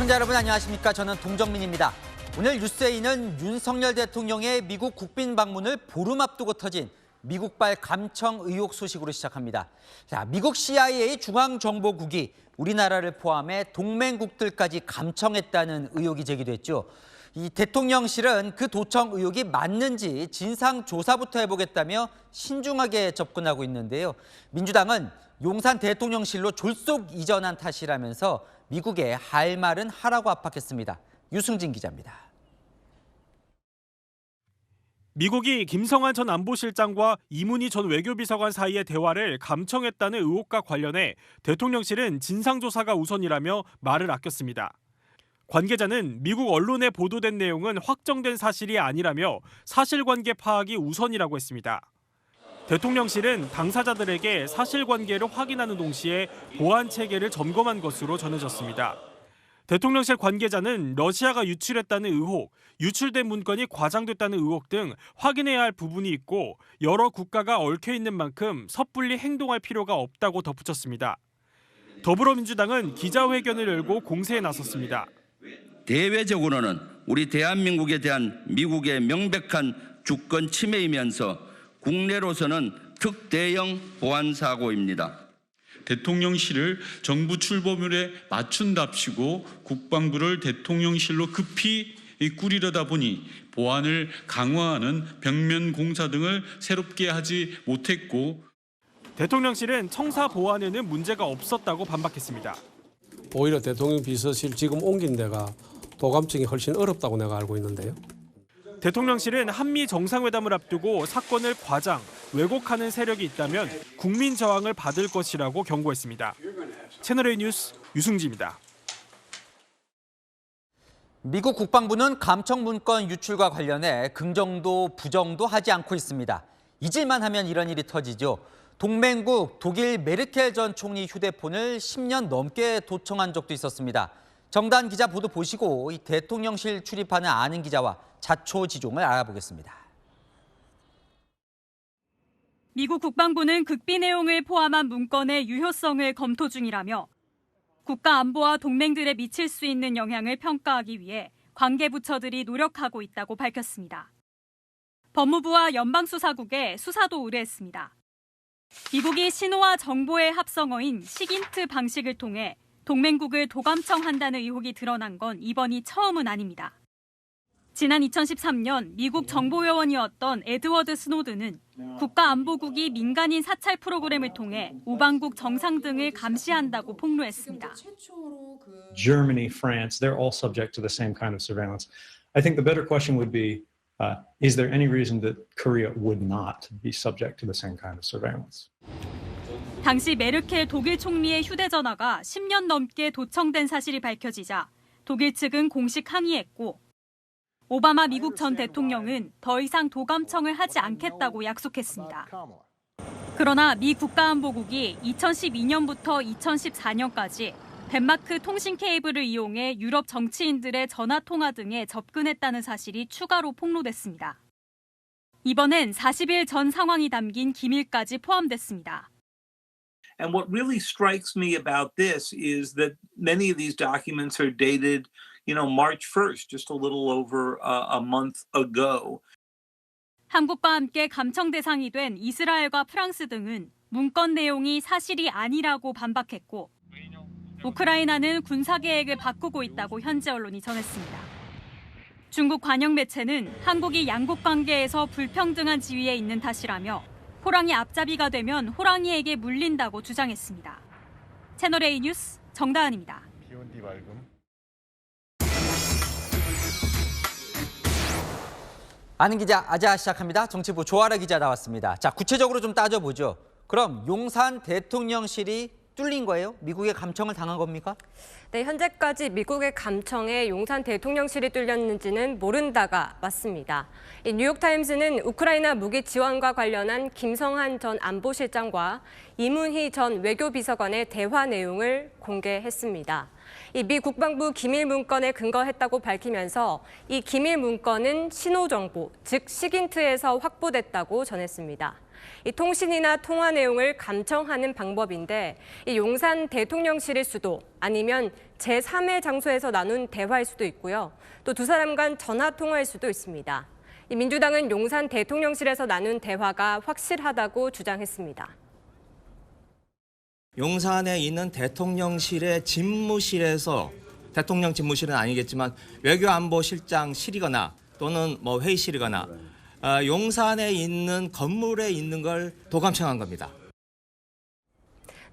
시청자 여러분 안녕하십니까? 저는 동정민입니다. 오늘 뉴스에이는 윤석열 대통령의 미국 국빈 방문을 보름 앞두고 터진 미국발 감청 의혹 소식으로 시작합니다. 자, 미국 CIA 중앙정보국이 우리나라를 포함해 동맹국들까지 감청했다는 의혹이 제기됐죠. 이 대통령실은 그 도청 의혹이 맞는지 진상조사부터 해보겠다며 신중하게 접근하고 있는데요. 민주당은 용산 대통령실로 졸속 이전한 탓이라면서 미국에 할 말은 하라고 압박했습니다. 유승진 기자입니다. 미국이 김성한 전 안보실장과 이문희 전 외교비서관 사이의 대화를 감청했다는 의혹과 관련해 대통령실은 진상조사가 우선이라며 말을 아꼈습니다. 관계자는 미국 언론에 보도된 내용은 확정된 사실이 아니라며 사실관계 파악이 우선이라고 했습니다. 대통령실은 당사자들에게 사실관계를 확인하는 동시에 보안 체계를 점검한 것으로 전해졌습니다. 대통령실 관계자는 러시아가 유출했다는 의혹, 유출된 문건이 과장됐다는 의혹 등 확인해야 할 부분이 있고 여러 국가가 얽혀있는 만큼 섣불리 행동할 필요가 없다고 덧붙였습니다. 더불어민주당은 기자회견을 열고 공세에 나섰습니다. 대외적으로는 우리 대한민국에 대한 미국의 명백한 주권 침해이면서 국내로서는 특대형 보안 사고입니다. 대통령실을 정부 출범율에 맞춘답시고 국방부를 대통령실로 급히 꾸리려다 보니 보안을 강화하는 벽면 공사 등을 새롭게 하지 못했고 대통령실은 청사 보안에는 문제가 없었다고 반박했습니다. 오히려 대통령 비서실 지금 옮긴 데가 도감청이 훨씬 어렵다고 내가 알고 있는데요. 대통령실은 한미 정상회담을 앞두고 사건을 과장, 왜곡하는 세력이 있다면 국민 저항을 받을 것이라고 경고했습니다. 채널A 뉴스 유승지입니다. 미국 국방부는 감청 문건 유출과 관련해 긍정도 부정도 하지 않고 있습니다. 잊을만 하면 이런 일이 터지죠. 동맹국 독일 메르켈 전 총리 휴대폰을 10년 넘게 도청한 적도 있었습니다. 정다은 기자 보도 보시고 이 대통령실 출입하는 아는 기자와 자초지종을 알아보겠습니다. 미국 국방부는 극비 내용을 포함한 문건의 유효성을 검토 중이라며 국가 안보와 동맹들에 미칠 수 있는 영향을 평가하기 위해 관계 부처들이 노력하고 있다고 밝혔습니다. 법무부와 연방수사국에 수사도 의뢰했습니다. 미국이 신호와 정보의 합성어인 시긴트 방식을 통해 동맹국을 도감청한다는 의혹이 드러난 건 이번이 처음은 아닙니다. 지난 2013년 미국 정보요원이었던 에드워드 스노든은 국가안보국이 민간인 사찰 프로그램을 통해 우방국 정상 등을 감시한다고 폭로했습니다. Germany, France, they're all subject to the same kind of surveillance. I think the better question would be, is there any reason that Korea would not be subject to the same kind of surveillance? 당시 메르켈 독일 총리의 휴대전화가 10년 넘게 도청된 사실이 밝혀지자 독일 측은 공식 항의했고 오바마 미국 전 대통령은 더 이상 도감청을 하지 않겠다고 약속했습니다. 그러나 미 국가안보국이 2012년부터 2014년까지 덴마크 통신 케이블을 이용해 유럽 정치인들의 전화 통화 등에 접근했다는 사실이 추가로 폭로됐습니다. 이번엔 40일 전 상황이 담긴 기밀까지 포함됐습니다. And what really strikes me about this is that many of these documents are dated, March 1st, just a little over a month ago. 한국과 함께 감청 대상이 된 이스라엘과 프랑스 등은 문건 내용이 사실이 아니라고 반박했고 우크라이나는 군사 계획을 바꾸고 있다고 현지 언론이 전했습니다. 중국 관영 매체는 한국이 양국 관계에서 불평등한 지위에 있는 탓이라며 호랑이 앞잡이가 되면 호랑이에게 물린다고 주장했습니다. 채널A 뉴스 정다은입니다. 아는 기자 아자 시작합니다. 정치부 조아라 기자 나왔습니다. 자, 구체적으로 좀 따져보죠. 그럼 용산 대통령실이 뚫린 거예요? 미국의 감청을 당한 겁니까? 네, 현재까지 미국의 감청에 용산 대통령실이 뚫렸는지는 모른다가 맞습니다. 이 뉴욕타임스는 우크라이나 무기 지원과 관련한 김성한 전 안보실장과 이문희 전 외교비서관의 대화 내용을 공개했습니다. 이 미 국방부 기밀 문건에 근거했다고 밝히면서 이 기밀 문건은 신호 정보, 즉 시긴트에서 확보됐다고 전했습니다. 이 통신이나 통화 내용을 감청하는 방법인데 이 용산 대통령실일 수도 아니면 제3의 장소에서 나눈 대화일 수도 있고요. 또 두 사람 간 전화 통화일 수도 있습니다. 이 민주당은 용산 대통령실에서 나눈 대화가 확실하다고 주장했습니다. 용산에 있는 대통령실의 집무실에서 대통령 집무실은 아니겠지만 외교안보실장실이거나 또는 뭐 회의실이거나 용산에 있는 건물에 있는 걸 도감청한 겁니다.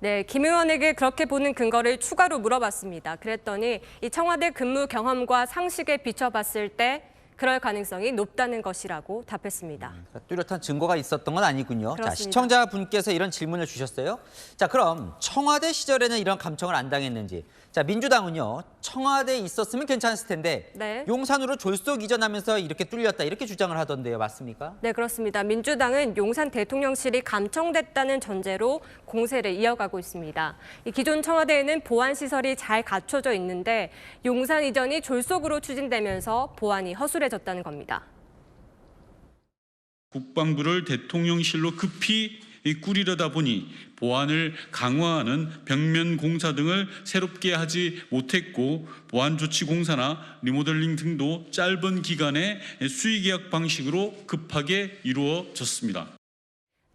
네, 김 의원에게 그렇게 보는 근거를 추가로 물어봤습니다. 그랬더니 이 청와대 근무 경험과 상식에 비춰봤을 때 그럴 가능성이 높다는 것이라고 답했습니다. 뚜렷한 증거가 있었던 건 아니군요. 그렇습니다. 자, 시청자분께서 이런 질문을 주셨어요. 자, 그럼 청와대 시절에는 이런 감청을 안 당했는지. 자, 민주당은요. 청와대에 있었으면 괜찮았을 텐데 네. 용산으로 졸속 이전하면서 이렇게 뚫렸다 이렇게 주장을 하던데요. 맞습니까? 네, 그렇습니다. 민주당은 용산 대통령실이 감청됐다는 전제로 공세를 이어가고 있습니다. 이 기존 청와대에는 보안 시설이 잘 갖춰져 있는데 용산 이전이 졸속으로 추진되면서 보안이 허술해졌다는 겁니다. 국방부를 대통령실로 급히 꾸리려다 보니 보안을 강화하는 벽면 공사 등을 새롭게 하지 못했고 보안 조치 공사나 리모델링 등도 짧은 기간에 수의계약 방식으로 급하게 이루어졌습니다.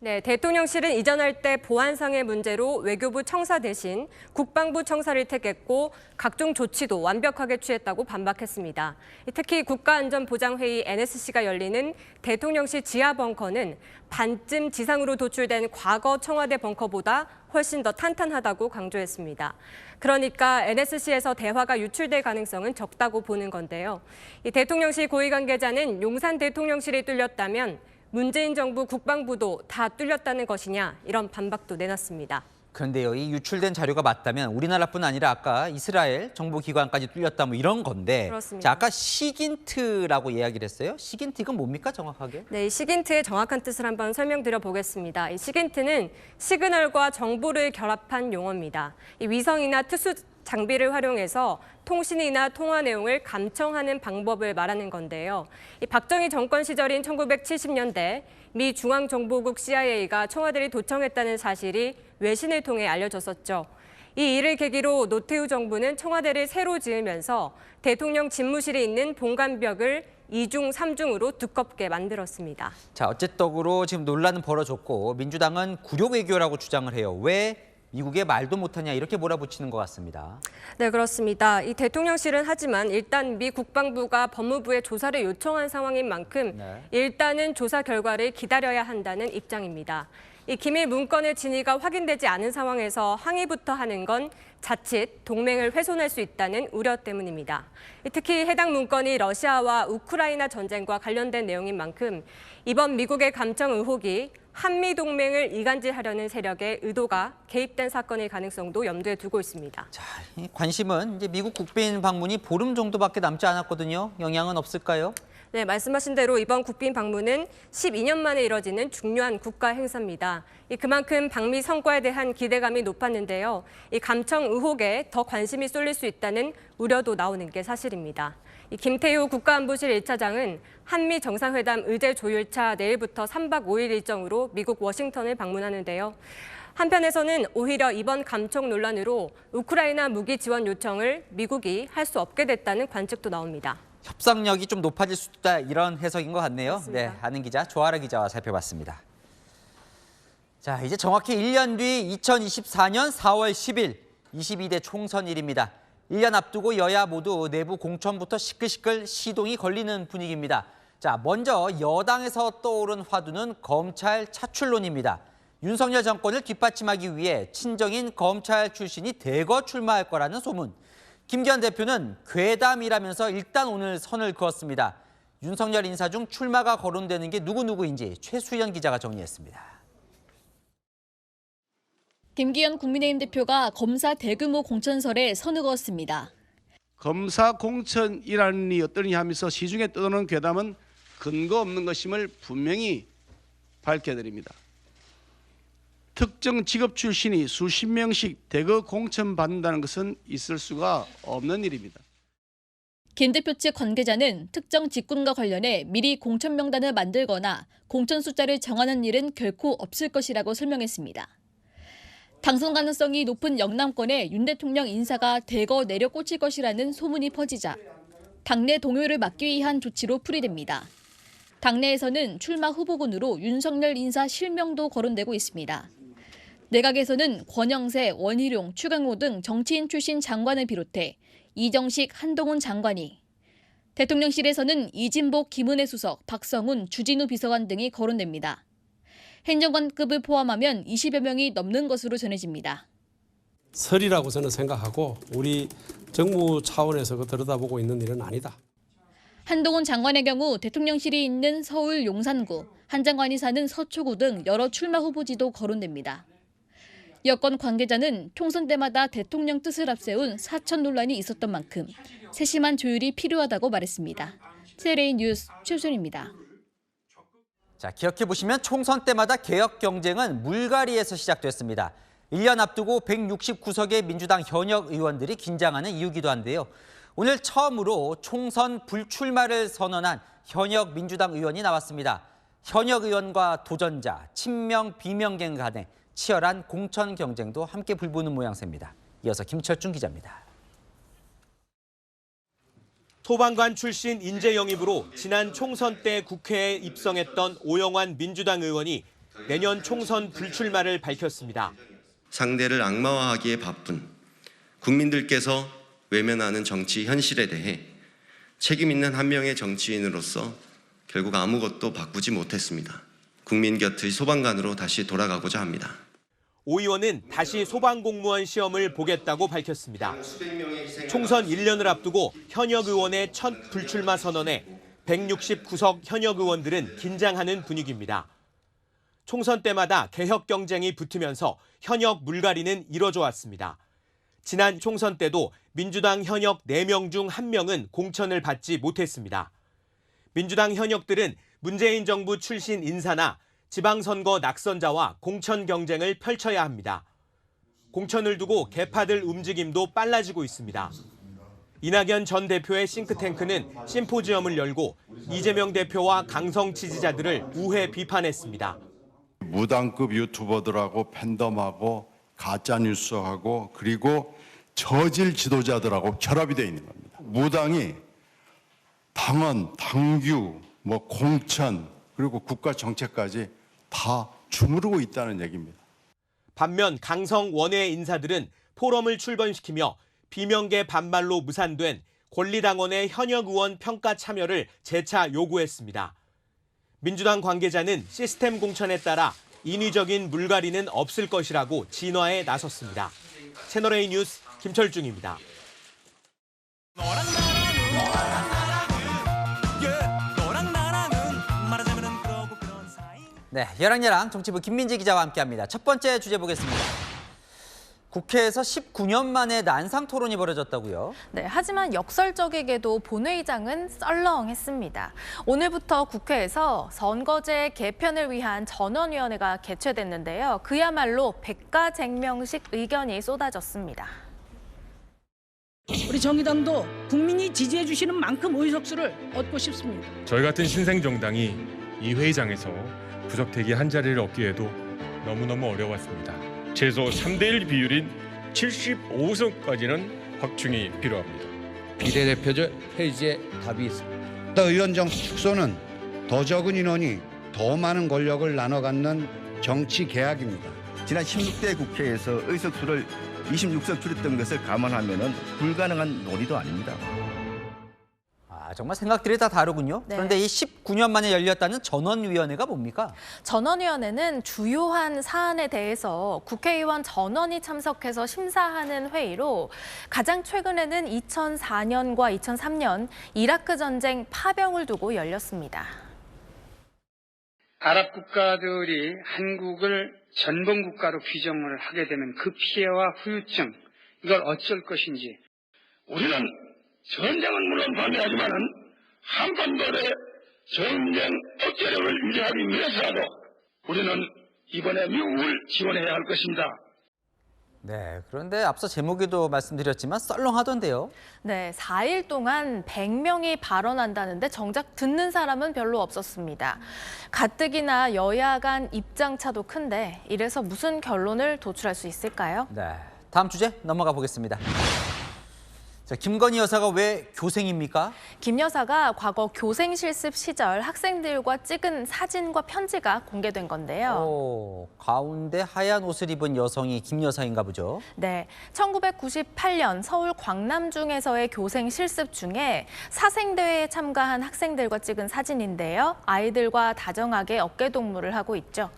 네, 대통령실은 이전할 때 보안상의 문제로 외교부 청사 대신 국방부 청사를 택했고 각종 조치도 완벽하게 취했다고 반박했습니다. 특히 국가안전보장회의 NSC가 열리는 대통령실 지하 벙커는 반쯤 지상으로 도출된 과거 청와대 벙커보다 훨씬 더 탄탄하다고 강조했습니다. 그러니까 NSC에서 대화가 유출될 가능성은 적다고 보는 건데요. 이 대통령실 고위 관계자는 용산 대통령실이 뚫렸다면 문재인 정부 국방부도 다 뚫렸다는 것이냐 이런 반박도 내놨습니다. 그런데요, 이 유출된 자료가 맞다면 우리나라뿐 아니라 아까 이스라엘 정보기관까지 뚫렸다 뭐 이런 건데. 그렇습니다. 자, 아까 시긴트라고 이야기를 했어요. 시긴트 이건 뭡니까 정확하게? 네, 이 시긴트의 정확한 뜻을 한번 설명드려 보겠습니다. 이 시긴트는 시그널과 정보를 결합한 용어입니다. 이 위성이나 특수 장비를 활용해서 통신이나 통화 내용을 감청하는 방법을 말하는 건데요. 이 박정희 정권 시절인 1970년대 미 중앙정보국 CIA가 청와대를 도청했다는 사실이 외신을 통해 알려졌었죠. 이 일을 계기로 노태우 정부는 청와대를 새로 지으면서 대통령 집무실에 있는 본관벽을 2중, 3중으로 두껍게 만들었습니다. 자, 어쨌든 지금 논란은 벌어졌고 민주당은 굴욕 외교라고 주장을 해요. 왜 미국에 말도 못하냐 이렇게 몰아붙이는 것 같습니다. 네, 그렇습니다. 이 대통령실은 하지만 일단 미 국방부가 법무부에 조사를 요청한 상황인 만큼 일단은 조사 결과를 기다려야 한다는 입장입니다. 이 기밀 문건의 진위가 확인되지 않은 상황에서 항의부터 하는 건 자칫 동맹을 훼손할 수 있다는 우려 때문입니다. 특히 해당 문건이 러시아와 우크라이나 전쟁과 관련된 내용인 만큼 이번 미국의 감청 의혹이 한미 동맹을 이간질하려는 세력의 의도가 개입된 사건일 가능성도 염두에 두고 있습니다. 자, 이 관심은 이제 미국 국빈 방문이 보름 정도밖에 남지 않았거든요. 영향은 없을까요? 네, 말씀하신 대로 이번 국빈 방문은 12년 만에 이뤄지는 중요한 국가 행사입니다. 그만큼 방미 성과에 대한 기대감이 높았는데요. 이 감청 의혹에 더 관심이 쏠릴 수 있다는 우려도 나오는 게 사실입니다. 김태우 국가안보실 1차장은 한미 정상회담 의제 조율차 내일부터 3박 5일 일정으로 미국 워싱턴을 방문하는데요. 한편에서는 오히려 이번 감청 논란으로 우크라이나 무기 지원 요청을 미국이 할 수 없게 됐다는 관측도 나옵니다. 협상력이 좀 높아질 수 있다 이런 해석인 것 같네요. 맞습니다. 네, 아는 기자 조아라 기자와 살펴봤습니다. 자, 이제 정확히 1년 뒤 2024년 4월 10일 22대 총선일입니다. 1년 앞두고 여야 모두 내부 공천부터 시끌시끌 시동이 걸리는 분위기입니다. 자, 먼저 여당에서 떠오른 화두는 검찰 차출론입니다. 윤석열 정권을 뒷받침하기 위해 친정인 검찰 출신이 대거 출마할 거라는 소문. 김기현 대표는 괴담이라면서 일단 오늘 선을 그었습니다. 윤석열 인사 중 출마가 거론되는 게 누구인지 최수연 기자가 정리했습니다. 김기현 국민의힘 대표가 검사 대규모 공천설에 선을 그었습니다. 검사 공천이라는 일이 어떠냐 하면서 시중에 떠도는 괴담은 근거 없는 것임을 분명히 밝혀드립니다. 특정 직업 출신이 수십 명씩 대거 공천받는다는 것은 있을 수가 없는 일입니다. 김 대표 측 관계자는 특정 직군과 관련해 미리 공천 명단을 만들거나 공천 숫자를 정하는 일은 결코 없을 것이라고 설명했습니다. 당선 가능성이 높은 영남권에 윤 대통령 인사가 대거 내려 꽂힐 것이라는 소문이 퍼지자 당내 동요를 막기 위한 조치로 풀이됩니다. 당내에서는 출마 후보군으로 윤석열 인사 실명도 거론되고 있습니다. 내각에서는 권영세, 원희룡, 추경호 등 정치인 출신 장관을 비롯해 이정식, 한동훈 장관이, 대통령실에서는 이진복, 김은혜 수석, 박성훈, 주진우 비서관 등이 거론됩니다. 행정관급을 포함하면 20여 명이 넘는 것으로 전해집니다. 설이라고 저는 생각하고 우리 정무 차원에서 들여다보고 있는 일은 아니다. 한동훈 장관의 경우 대통령실이 있는 서울 용산구, 한 장관이 사는 서초구 등 여러 출마 후보지도 거론됩니다. 여권 관계자는 총선 때마다 대통령 뜻을 앞세운 사천 논란이 있었던 만큼 세심한 조율이 필요하다고 말했습니다. CLA 뉴스 최순입니다. 자, 기억해보시면 총선 때마다 개혁 경쟁은 물갈이에서 시작됐습니다. 1년 앞두고 169석의 민주당 현역 의원들이 긴장하는 이유기도 한데요. 오늘 처음으로 총선 불출마를 선언한 현역 민주당 의원이 나왔습니다. 현역 의원과 도전자, 친명, 비명계 간의 치열한 공천 경쟁도 함께 불보는 모양새입니다. 이어서 김철중 기자입니다. 소방관 출신 인재 영입으로 지난 총선 때 국회에 입성했던 오영환 민주당 의원이 내년 총선 불출마를 밝혔습니다. 상대를 악마화하기에 바쁜 국민들께서 외면하는 정치 현실에 대해 책임 있는 한 명의 정치인으로서 결국 아무것도 바꾸지 못했습니다. 국민 곁의 소방관으로 다시 돌아가고자 합니다. 오 의원은 다시 소방공무원 시험을 보겠다고 밝혔습니다. 총선 1년을 앞두고 현역 의원의 첫 불출마 선언에 169석 현역 의원들은 긴장하는 분위기입니다. 총선 때마다 개혁 경쟁이 붙으면서 현역 물갈이는 이뤄져 왔습니다. 지난 총선 때도 민주당 현역 4명 중 1명은 공천을 받지 못했습니다. 민주당 현역들은 문재인 정부 출신 인사나 지방선거 낙선자와 공천 경쟁을 펼쳐야 합니다. 공천을 두고 개파들 움직임도 빨라지고 있습니다. 이낙연 전 대표의 싱크탱크는 심포지엄을 열고 이재명 대표와 강성 지지자들을 우회 비판했습니다. 무당급 유튜버들하고 팬덤하고 가짜뉴스하고 그리고 저질 지도자들하고 결합이 되어 있는 겁니다. 무당이 당원, 당규, 공천 그리고 국가 정책까지 다 주무르고 있다는 얘기입니다. 반면 강성 원외 인사들은 포럼을 출범시키며 비명계 반발로 무산된 권리당원의 현역 의원 평가 참여를 재차 요구했습니다. 민주당 관계자는 시스템 공천에 따라 인위적인 물갈이는 없을 것이라고 진화에 나섰습니다. 채널A 뉴스 김철중입니다. 네, 여랑여랑 정치부 김민지 기자와 함께합니다. 첫 번째 주제 보겠습니다. 국회에서 19년 만에 난상 토론이 벌어졌다고요? 네, 하지만 역설적이게도 본회의장은 썰렁했습니다. 오늘부터 국회에서 선거제 개편을 위한 전원위원회가 개최됐는데요. 그야말로 백가쟁명식 의견이 쏟아졌습니다. 우리 정의당도 국민이 지지해 주시는 만큼 의석수를 얻고 싶습니다. 저희 같은 신생정당이 이 회의장에서 부적대기 한 자리를 얻기에도 너무너무 어려웠습니다. 최소 3대1 비율인 75석까지는 확충이 필요합니다. 비례대표제 폐지에 답이 있습니다. 의원정 축소는 더 적은 인원이 더 많은 권력을 나눠 갖는 정치 계약입니다. 지난 16대 국회에서 의석수를 26석 줄였던 것을 감안하면 불가능한 논의도 아닙니다. 정말 생각들이 다 다르군요. 네. 그런데 이 19년 만에 열렸다는 전원위원회가 뭡니까? 전원위원회는 주요한 사안에 대해서 국회의원 전원이 참석해서 심사하는 회의로 가장 최근에는 2004년과 2003년 이라크 전쟁 파병을 두고 열렸습니다. 아랍 국가들이 한국을 전범국가로 규정을 하게 되면 그 피해와 후유증, 이걸 어쩔 것인지. 우리는 전쟁은 물론 반대하지만 한반도의 전쟁 억제력을 유지하기 위해서라도 우리는 이번에 미국을 지원해야 할 것입니다. 네, 그런데 앞서 제목에도 말씀드렸지만 썰렁하던데요. 네, 4일 동안 100명이 발언한다는데 정작 듣는 사람은 별로 없었습니다. 가뜩이나 여야 간 입장차도 큰데 이래서 무슨 결론을 도출할 수 있을까요? 네, 다음 주제 넘어가 보겠습니다. 자, 김건희 여사가 왜 교생입니까? 김 여사가 과거 교생 실습 시절 학생들과 찍은 사진과 편지가 공개된 건데요. 가운데 하얀 옷을 입은 여성이 김 여사인가 보죠. 네, 1998년 서울 광남중에서의 교생 실습 중에 사생대회에 참가한 학생들과 찍은 사진인데요. 아이들과 다정하게 어깨동무를 하고 있죠.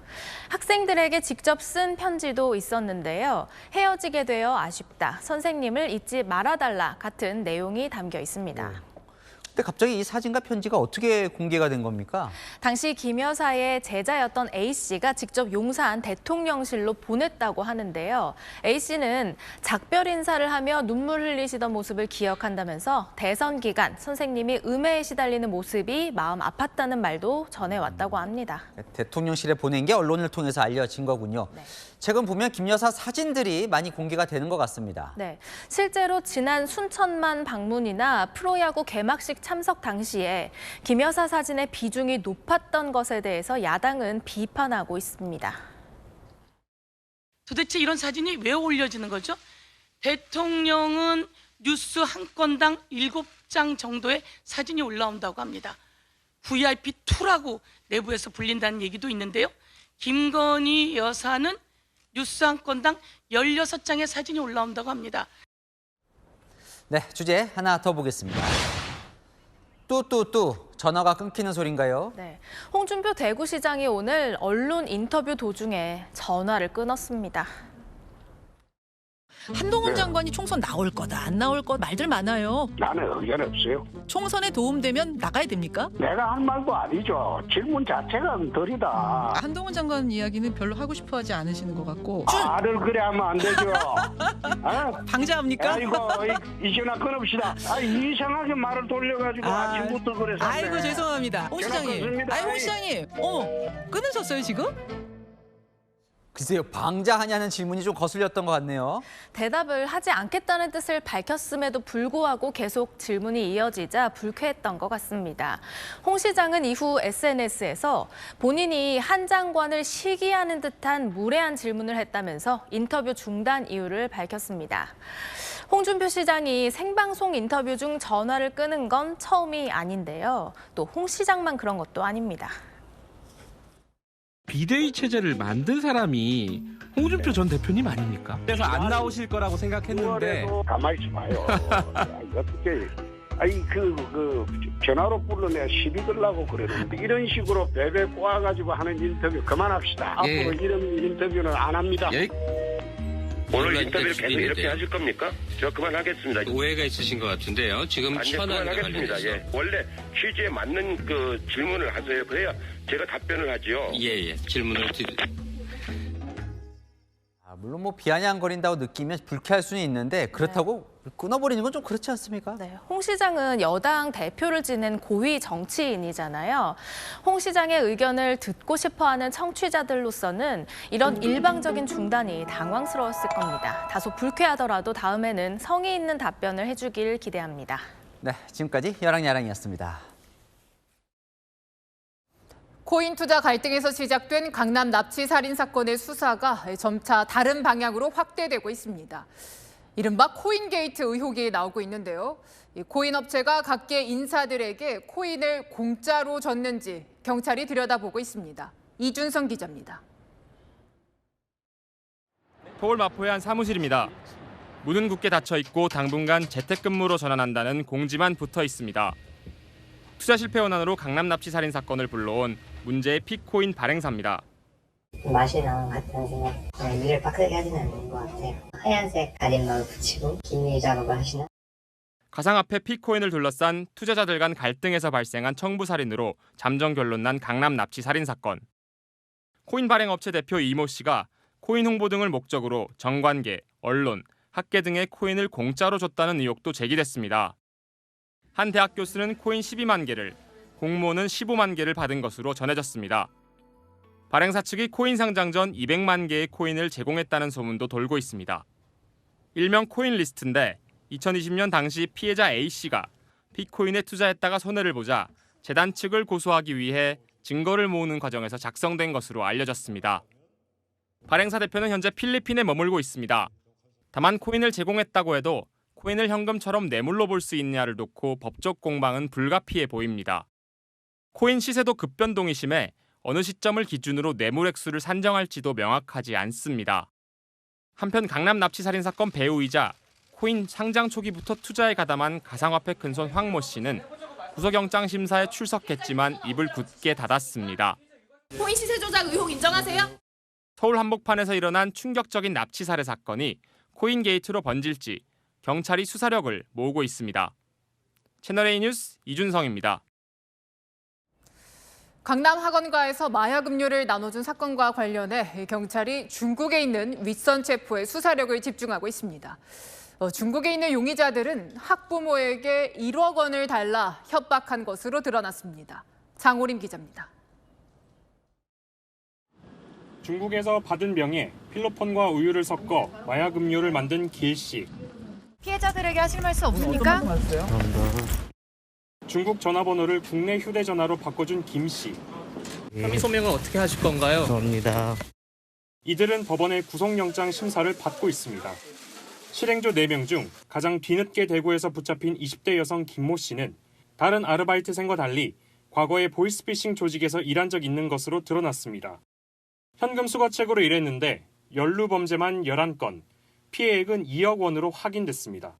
학생들에게 직접 쓴 편지도 있었는데요. 헤어지게 되어 아쉽다, 선생님을 잊지 말아달라 같은 내용이 담겨 있습니다. 근데 갑자기 이 사진과 편지가 어떻게 공개가 된 겁니까? 당시 김 여사의 제자였던 A씨가 직접 용산 대통령실로 보냈다고 하는데요. A씨는 작별 인사를 하며 눈물 흘리시던 모습을 기억한다면서 대선 기간 선생님이 음해에 시달리는 모습이 마음 아팠다는 말도 전해왔다고 합니다. 대통령실에 보낸 게 언론을 통해서 알려진 거군요. 네. 최근 보면 김 여사 사진들이 많이 공개가 되는 것 같습니다. 네, 실제로 지난 순천만 방문이나 프로야구 개막식 참석 당시에 김 여사 사진의 비중이 높았던 것에 대해서 야당은 비판하고 있습니다. 도대체 이런 사진이 왜 올려지는 거죠? 대통령은 뉴스 한 건당 7장 정도의 사진이 올라온다고 합니다. VIP2라고 내부에서 불린다는 얘기도 있는데요. 김건희 여사는 뉴스 한 건당 16장의 사진이 올라온다고 합니다. 네, 주제 하나 더 보겠습니다. 뚜 전화가 끊기는 소린가요? 네, 홍준표 대구시장이 오늘 언론 인터뷰 도중에 전화를 끊었습니다. 한동훈 장관이 총선 나올 거다 안 나올 거 말들 많아요. 나는 의견 없어요. 총선에 도움되면 나가야 됩니까? 내가 한 말도 아니죠. 질문 자체가 덜이다. 한동훈 장관 이야기는 별로 하고 싶어하지 않으시는 것 같고. 말을 그래 하면 안 되죠. 방자합니까? 아이고 이 전화 끊읍시다. 이상하게 말을 돌려가지고 아침부터 그래서. 아이고 죄송합니다. 홍 시장님. 홍 시장님. 끊으셨어요 지금? 글쎄요, 방자하냐는 질문이 좀 거슬렸던 것 같네요. 대답을 하지 않겠다는 뜻을 밝혔음에도 불구하고 계속 질문이 이어지자 불쾌했던 것 같습니다. 홍 시장은 이후 SNS에서 본인이 한 장관을 시기하는 듯한 무례한 질문을 했다면서 인터뷰 중단 이유를 밝혔습니다. 홍준표 시장이 생방송 인터뷰 중 전화를 끊은 건 처음이 아닌데요. 또 홍 시장만 그런 것도 아닙니다. 비대위 체제를 만든 사람이 홍준표 전 대표님 아닙니까? 그래서 안 나오실 거라고 생각했는데 가만히 있어 봐요. 어떻게 그 전화로 불러내 시비 들라고 그러는데 이런 식으로 베베 꼬아가지고 하는 인터뷰 그만합시다. 예. 앞으로 이런 인터뷰는 안 합니다. 예. 오늘 인터뷰를 계속 이렇게 하실 겁니까? 저 그만하겠습니다. 오해가 있으신 것 같은데요. 지금 현안과 그만하겠습니다. 관련해서. 예. 원래 취지에 맞는 그 질문을 하세요. 그래야 제가 답변을 하죠. 예. 질문을 물론 뭐 비아냥거린다고 느끼면 불쾌할 수는 있는데 그렇다고 끊어버리는 건 좀 그렇지 않습니까? 네, 홍 시장은 여당 대표를 지낸 고위 정치인이잖아요. 홍 시장의 의견을 듣고 싶어하는 청취자들로서는 이런 일방적인 중단이 당황스러웠을 겁니다. 다소 불쾌하더라도 다음에는 성의 있는 답변을 해주길 기대합니다. 네, 지금까지 여랑야랑이었습니다. 코인 투자 갈등에서 시작된 강남 납치 살인 사건의 수사가 점차 다른 방향으로 확대되고 있습니다. 이른바 코인 게이트 의혹이 나오고 있는데요. 이 코인 업체가 각계 인사들에게 코인을 공짜로 줬는지 경찰이 들여다보고 있습니다. 이준성 기자입니다. 서울 마포의 한 사무실입니다. 문은 굳게 닫혀 있고 당분간 재택근무로 전환한다는 공지만 붙어 있습니다. 투자 실패 원한으로 강남 납치 살인 사건을 불러온 문제의 피코인 발행사입니다. 맛이랑 같은 생각, 일을 빡세게 하지는 않는 것 같아요. 하얀색 가림막을 붙이고 기밀 작업을 하시나? 가상화폐 피코인을 둘러싼 투자자들 간 갈등에서 발생한 청부 살인으로 잠정 결론 난 강남 납치 살인 사건. 코인 발행업체 대표 이모 씨가 코인 홍보 등을 목적으로 정관계, 언론, 학계 등의 코인을 공짜로 줬다는 의혹도 제기됐습니다. 한 대학 교수는 코인 12만 개를, 공무원은 15만 개를 받은 것으로 전해졌습니다. 발행사 측이 코인 상장 전 200만 개의 코인을 제공했다는 소문도 돌고 있습니다. 일명 코인 리스트인데 2020년 당시 피해자 A씨가 피코인에 투자했다가 손해를 보자 재단 측을 고소하기 위해 증거를 모으는 과정에서 작성된 것으로 알려졌습니다. 발행사 대표는 현재 필리핀에 머물고 있습니다. 다만 코인을 제공했다고 해도 코인을 현금처럼 뇌물로 볼 수 있냐를 놓고 법적 공방은 불가피해 보입니다. 코인 시세도 급변동이 심해 어느 시점을 기준으로 뇌물 액수를 산정할지도 명확하지 않습니다. 한편 강남 납치살인 사건 배우이자 코인 상장 초기부터 투자에 가담한 가상화폐 큰손 황모 씨는 구속영장 심사에 출석했지만 입을 굳게 닫았습니다. 코인 시세 조작 의혹 인정하세요? 서울 한복판에서 일어난 충격적인 납치 살해 사건이 코인 게이트로 번질지 경찰이 수사력을 모으고 있습니다. 채널A 뉴스 이준성입니다. 강남 학원가에서 마약 음료를 나눠준 사건과 관련해 경찰이 중국에 있는 윗선 체포에 수사력을 집중하고 있습니다. 중국에 있는 용의자들은 학부모에게 1억 원을 달라 협박한 것으로 드러났습니다. 장호림 기자입니다. 중국에서 받은 병에 필로폰과 우유를 섞어 마약 음료를 만든 길 씨. 피해자들에게 하실 말씀 없습니까? 중국 전화번호를 국내 휴대전화로 바꿔준 김 씨. 혐의 소명은 어떻게 하실 건가요? 죄송합니다. 이들은 법원의 구속영장 심사를 받고 있습니다. 실행조 4명 중 가장 뒤늦게 대구에서 붙잡힌 20대 여성 김모 씨는 다른 아르바이트생과 달리 과거에 보이스피싱 조직에서 일한 적 있는 것으로 드러났습니다. 현금 수거책으로 일했는데 연루 범죄만 11건, 피해액은 2억 원으로 확인됐습니다.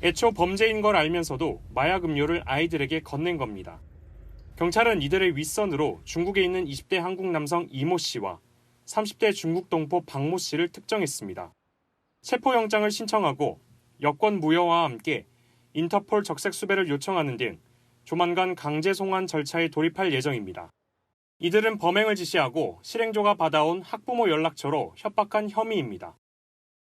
애초 범죄인 걸 알면서도 마약 음료를 아이들에게 건넨 겁니다. 경찰은 이들의 윗선으로 중국에 있는 20대 한국 남성 이모 씨와 30대 중국 동포 박모 씨를 특정했습니다. 체포영장을 신청하고 여권 무효화와 함께 인터폴 적색 수배를 요청하는 등 조만간 강제 송환 절차에 돌입할 예정입니다. 이들은 범행을 지시하고 실행조가 받아온 학부모 연락처로 협박한 혐의입니다.